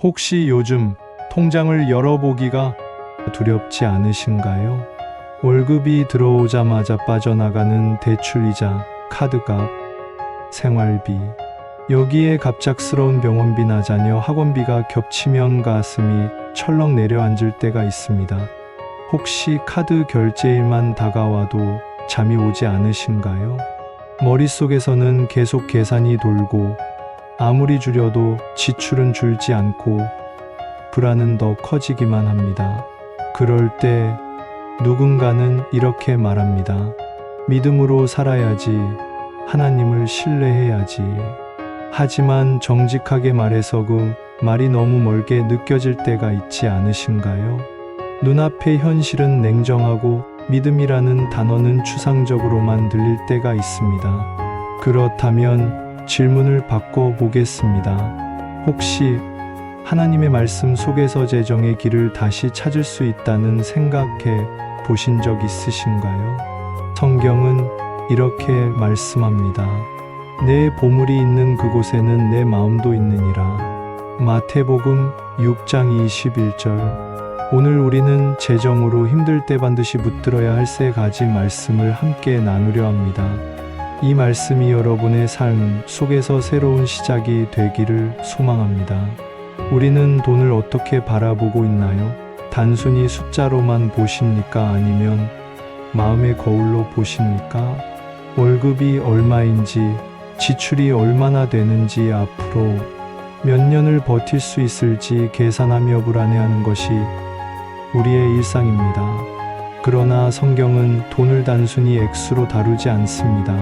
혹시 요즘 통장을 열어보기가 두렵지 않으신가요? 월급이 들어오자마자 빠져나가는 대출이자, 카드값, 생활비, 여기에 갑작스러운 병원비나 자녀 학원비가 겹치면 가슴이 철렁 내려앉을 때가 있습니다. 혹시 카드 결제일만 다가와도 잠이 오지 않으신가요? 머릿속에서는 계속 계산이 돌고 아무리 줄여도 지출은 줄지 않고 불안은 더 커지기만 합니다. 그럴 때 누군가는 이렇게 말합니다. 믿음으로 살아야지. 하나님을 신뢰해야지. 하지만 정직하게 말해서 그 말이 너무 멀게 느껴질 때가 있지 않으신가요? 눈앞의 현실은 냉정하고 믿음이라는 단어는 추상적으로만 들릴 때가 있습니다. 그렇다면 질문을 바꿔보겠습니다. 혹시 하나님의 말씀 속에서 재정의 길을 다시 찾을 수 있다는 생각해 보신 적 있으신가요? 성경은 이렇게 말씀합니다. 내 보물이 있는 그곳에는 내 마음도 있느니라. 마태복음 6장 21절. 오늘 우리는 재정으로 힘들 때 반드시 붙들어야 할 세 가지 말씀을 함께 나누려 합니다. 이 말씀이 여러분의 삶 속에서 새로운 시작이 되기를 소망합니다. 우리는 돈을 어떻게 바라보고 있나요? 단순히 숫자로만 보십니까? 아니면 마음의 거울로 보십니까? 월급이 얼마인지, 지출이 얼마나 되는지, 앞으로 몇 년을 버틸 수 있을지 계산하며 불안해하는 것이 우리의 일상입니다. 그러나 성경은 돈을 단순히 액수로 다루지 않습니다.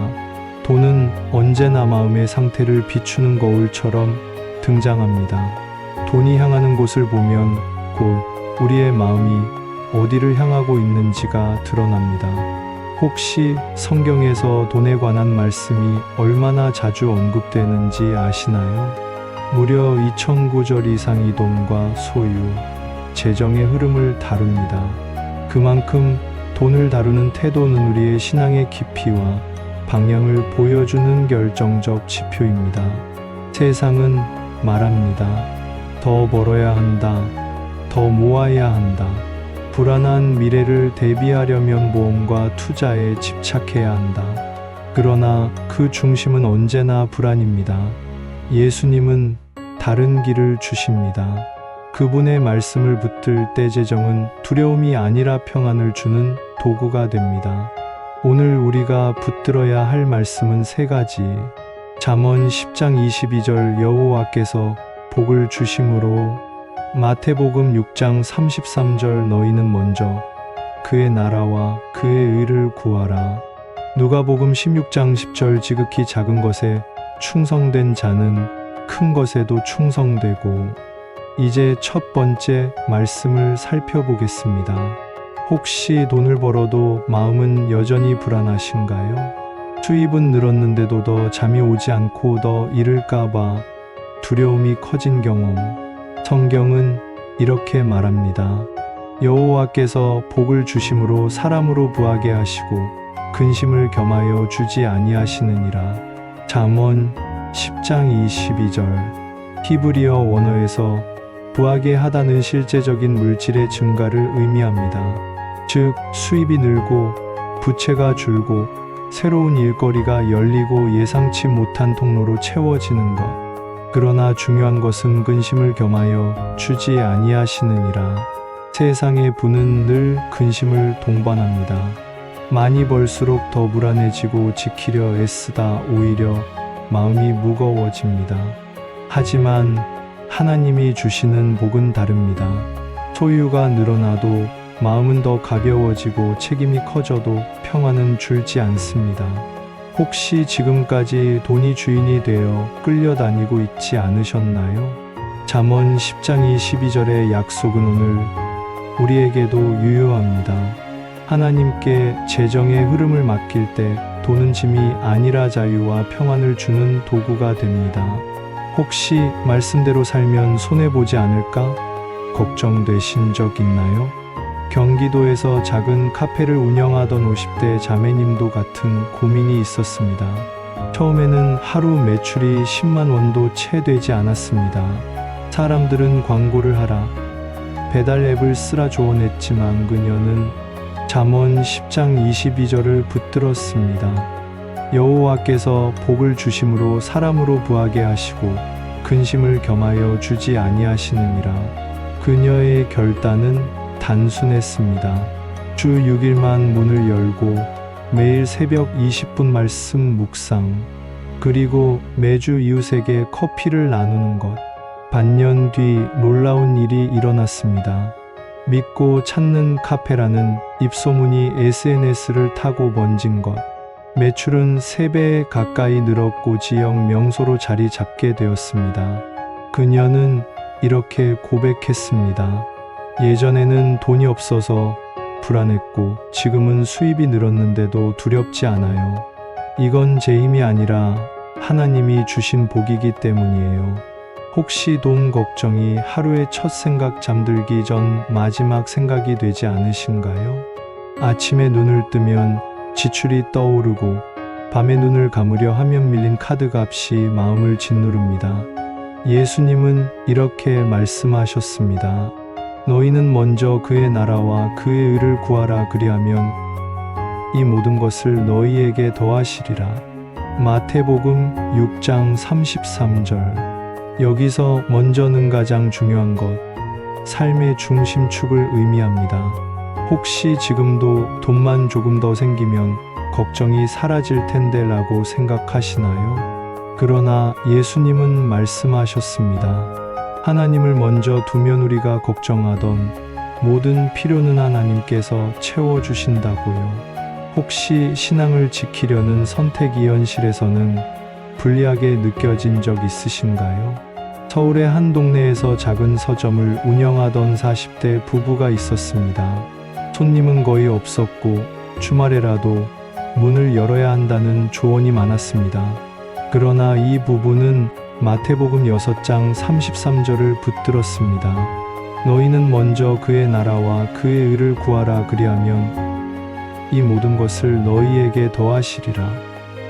돈은 언제나 마음의 상태를 비추는 거울처럼 등장합니다. 돈이 향하는 곳을 보면 곧 우리의 마음이 어디를 향하고 있는지가 드러납니다. 혹시 성경에서 돈에 관한 말씀이 얼마나 자주 언급되는지 아시나요? 무려 2000구절 이상이 돈과 소유, 재정의 흐름을 다룹니다. 그만큼 돈을 다루는 태도는 우리의 신앙의 깊이와 방향을 보여주는 결정적 지표입니다. 세상은 말합니다. 더 벌어야 한다. 더 모아야 한다. 불안한 미래를 대비하려면 보험과 투자에 집착해야 한다. 그러나 그 중심은 언제나 불안입니다. 예수님은 다른 길을 주십니다. 그분의 말씀을 붙들 때 재정은 두려움이 아니라 평안을 주는 도구가 됩니다. 오늘 우리가 붙들어야 할 말씀은 세 가지. 잠언 10장 22절 여호와께서 복을 주심으로, 마태복음 6장 33절 너희는 먼저 그의 나라와 그의 의를 구하라. 누가복음 16장 10절 지극히 작은 것에 충성된 자는 큰 것에도 충성되고. 이제 첫 번째 말씀을 살펴보겠습니다. 혹시 돈을 벌어도 마음은 여전히 불안하신가요? 수입은 늘었는데도 더 잠이 오지 않고 더 잃을까봐 두려움이 커진 경험. 성경은 이렇게 말합니다. 여호와께서 복을 주심으로 사람으로 부하게 하시고 근심을 겸하여 주지 아니하시느니라. 잠언 10장 22절. 히브리어 원어에서 부하게 하다는 실제적인 물질의 증가를 의미합니다. 즉, 수입이 늘고 부채가 줄고 새로운 일거리가 열리고 예상치 못한 통로로 채워지는 것. 그러나 중요한 것은 근심을 겸하여 주지 아니하시느니라. 세상의 부는 늘 근심을 동반합니다. 많이 벌수록 더 불안해지고 지키려 애쓰다 오히려 마음이 무거워집니다. 하지만 하나님이 주시는 복은 다릅니다. 소유가 늘어나도 마음은 더 가벼워지고 책임이 커져도 평안은 줄지 않습니다. 혹시 지금까지 돈이 주인이 되어 끌려다니고 있지 않으셨나요? 잠언 10장 22절의 약속은 오늘 우리에게도 유효합니다. 하나님께 재정의 흐름을 맡길 때 돈은 짐이 아니라 자유와 평안을 주는 도구가 됩니다. 혹시 말씀대로 살면 손해보지 않을까 걱정되신 적 있나요? 경기도에서 작은 카페를 운영하던 50대 자매님도 같은 고민이 있었습니다. 처음에는 하루 매출이 10만 원도 채 되지 않았습니다. 사람들은 광고를 하라, 배달 앱을 쓰라 조언했지만 그녀는 잠언 10장 22절을 붙들었습니다. 여호와께서 복을 주심으로 사람으로 부하게 하시고 근심을 겸하여 주지 아니하시느니라. 그녀의 결단은 단순했습니다. 주 6일만 문을 열고 매일 새벽 20분 말씀 묵상, 그리고 매주 이웃에게 커피를 나누는 것. 반년 뒤 놀라운 일이 일어났습니다. 믿고 찾는 카페라는 입소문이 SNS를 타고 번진 것. 매출은 3배 가까이 늘었고 지역 명소로 자리 잡게 되었습니다. 그녀는 이렇게 고백했습니다. 예전에는 돈이 없어서 불안했고 지금은 수입이 늘었는데도 두렵지 않아요. 이건 제 힘이 아니라 하나님이 주신 복이기 때문이에요. 혹시 돈 걱정이 하루의 첫 생각, 잠들기 전 마지막 생각이 되지 않으신가요? 아침에 눈을 뜨면 지출이 떠오르고 밤에 눈을 감으려 하면 밀린 카드값이 마음을 짓누릅니다. 예수님은 이렇게 말씀하셨습니다. 너희는 먼저 그의 나라와 그의 의를 구하라, 그리하면 이 모든 것을 너희에게 더하시리라. 마태복음 6장 33절. 여기서 먼저는 가장 중요한 것, 삶의 중심축을 의미합니다. 혹시 지금도 돈만 조금 더 생기면 걱정이 사라질 텐데 라고 생각하시나요? 그러나 예수님은 말씀하셨습니다. 하나님을 먼저 두면 우리가 걱정하던 모든 필요는 하나님께서 채워주신다고요. 혹시 신앙을 지키려는 선택이 현실에서는 불리하게 느껴진 적 있으신가요? 서울의 한 동네에서 작은 서점을 운영하던 40대 부부가 있었습니다. 손님은 거의 없었고 주말에라도 문을 열어야 한다는 조언이 많았습니다. 그러나 이 부부는 마태복음 6장 33절을 붙들었습니다. 너희는 먼저 그의 나라와 그의 의를 구하라, 그리하면 이 모든 것을 너희에게 더하시리라.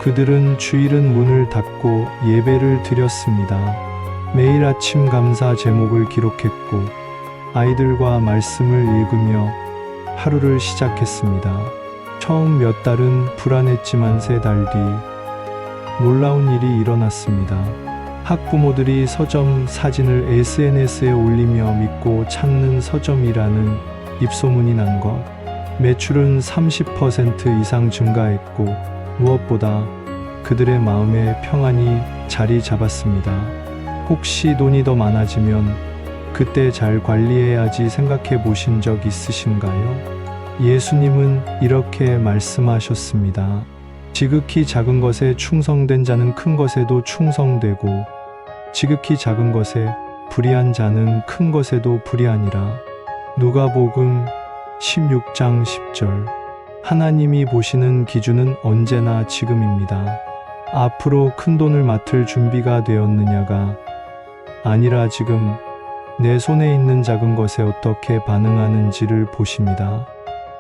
그들은 주일은 문을 닫고 예배를 드렸습니다. 매일 아침 감사 제목을 기록했고 아이들과 말씀을 읽으며 하루를 시작했습니다. 처음 몇 달은 불안했지만 3달 뒤 놀라운 일이 일어났습니다. 학부모들이 서점 사진을 SNS에 올리며 믿고 찾는 서점이라는 입소문이 난 것. 매출은 30% 이상 증가했고 무엇보다 그들의 마음에 평안이 자리 잡았습니다. 혹시 돈이 더 많아지면 그때 잘 관리해야지 생각해 보신 적 있으신가요? 예수님은 이렇게 말씀하셨습니다. 지극히 작은 것에 충성된 자는 큰 것에도 충성되고 지극히 작은 것에 불의한 자는 큰 것에도 불의하니라. 누가복음 16장 10절. 하나님이 보시는 기준은 언제나 지금입니다. 앞으로 큰 돈을 맡을 준비가 되었느냐가 아니라 지금 내 손에 있는 작은 것에 어떻게 반응하는지를 보십니다.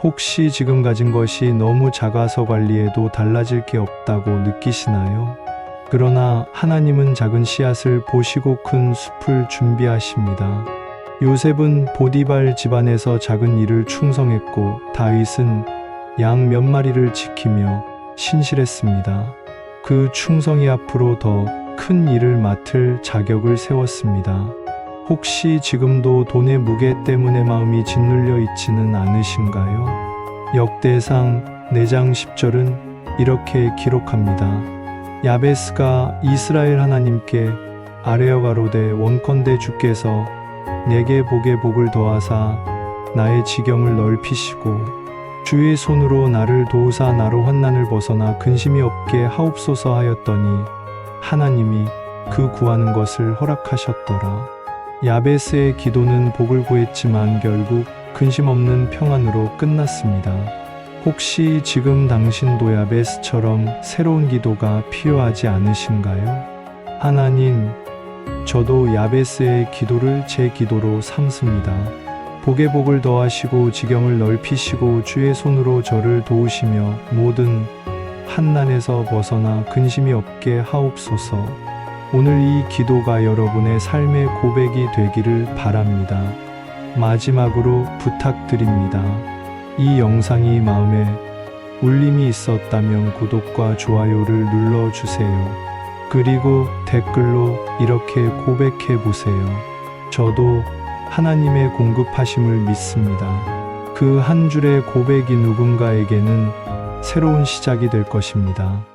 혹시 지금 가진 것이 너무 작아서 관리해도 달라질 게 없다고 느끼시나요? 그러나 하나님은 작은 씨앗을 보시고 큰 숲을 준비하십니다. 요셉은 보디발 집안에서 작은 일을 충성했고 다윗은 양 몇 마리를 지키며 신실했습니다. 그 충성이 앞으로 더 큰 일을 맡을 자격을 세웠습니다. 혹시 지금도 돈의 무게 때문에 마음이 짓눌려 있지는 않으신가요? 역대상 4장 10절은 이렇게 기록합니다. 야베스가 이스라엘 하나님께 아뢰어 가로되 원컨대 주께서 내게 복에 복을 더하사 나의 지경을 넓히시고 주의 손으로 나를 도우사 나로 환난을 벗어나 근심이 없게 하옵소서 하였더니 하나님이 그 구하는 것을 허락하셨더라. 야베스의 기도는 복을 구했지만 결국 근심 없는 평안으로 끝났습니다. 혹시 지금 당신도 야베스처럼 새로운 기도가 필요하지 않으신가요? 하나님, 저도 야베스의 기도를 제 기도로 삼습니다. 복에 복을 더하시고 지경을 넓히시고 주의 손으로 저를 도우시며 모든 환난에서 벗어나 근심이 없게 하옵소서. 오늘 이 기도가 여러분의 삶의 고백이 되기를 바랍니다. 마지막으로 부탁드립니다. 이 영상이 마음에 울림이 있었다면 구독과 좋아요를 눌러주세요. 그리고 댓글로 이렇게 고백해 보세요. 저도 하나님의 공급하심을 믿습니다. 그 한 줄의 고백이 누군가에게는 새로운 시작이 될 것입니다.